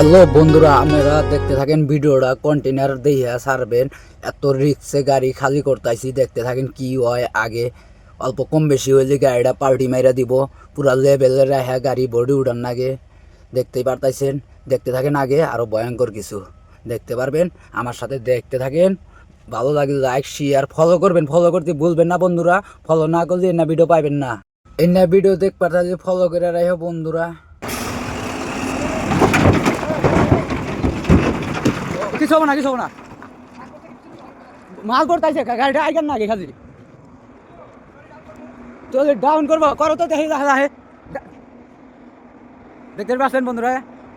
Hello বন্ধুরা, আপনারা দেখতে থাকেন ভিডিওটা কন্টেনার দিয়ে ছাড়বেন। এত রিক্সে গাড়ি খালি করতেছি, দেখতে থাকেন কি হয়। আগে অল্প কম বেশি হইলে গাড়িটা পাল্টি মাইরা দিব, পুরা লেভেলে রেখা গাড়ি বডি উঠান লাগে। দেখতেই পারতাইছেন, দেখতে থাকেন। আগে আরও ভয়ঙ্কর কিছু দেখতে পারবেন। আমার সাথে দেখতে থাকেন। ভালো লাগলে লাইক শেয়ার ফলো করবেন। ফলো করতে ভুলবেন না বন্ধুরা। ফলো না করলে এনা ভিডিও পাইবেন না। এনা ভিডিও দেখবার থাকলে ফলো করে রাখো বন্ধুরা। কিছু হবো না, কিছু হবো না। মাল করতেছে গাড়িটা আইগান না আগে খালি তো ডাউন করবো করো তো দেখি দেখা যায়। দেখতে পাচ্ছেন বন্ধুরা,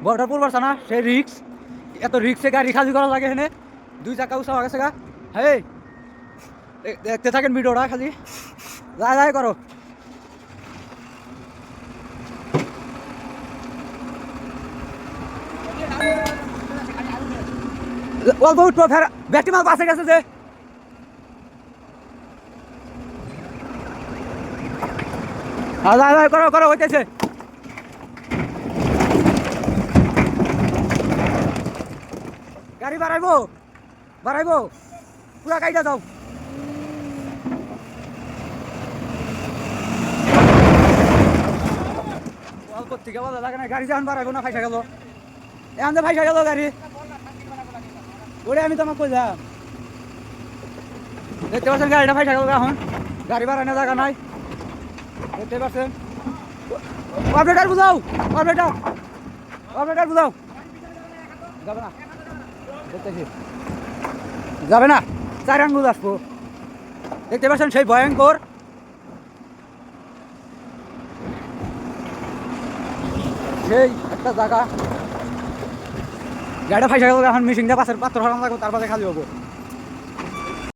বর্ডার পূর্ব না সেই রিক্স। এত রিক্সে গাড়ি খালি করা লাগে এখানে। দুই চাকা উৎসাহ গেছে গা। হ্যাঁ, দেখতে থাকেন ভিডিওটা খালি যায় যায় করো। অল্প উঠবো ফের ব্যাটি মাল বাসে গেছে যে। করো করো হইতেছে। গাড়ি বাড়াইবো বাড়াইবো, পুরা গাড়িটা যাও। অল্প থেকে বলা লাগে না, গাড়ি যখন বাড়াইবো না ফাইসা গেল। এখন যে ফাইসা গেল গাড়ি, ওরে আমি তোমাকে কইলাম। দেখতে পাচ্ছেন গাড়িটা ফাইসা গেল। এখন গাড়ি বাড়ানোর জায়গা নাই, দেখতে পাচ্ছেন। অপারেটর বুঝাও, অপারেটর অপারেটর বুঝাও। যাবে না, দেখতেছি যাবে না। 4 আঙ্গুল আসবো। দেখতে পাচ্ছেন সেই ভয়ঙ্কর সেই একটা জায়গা। গাড়িটা ফাইসা গেল। এখন মেশিনটা পাশের পাত্র হারানো লাগবে, তারপরে খালি হবো।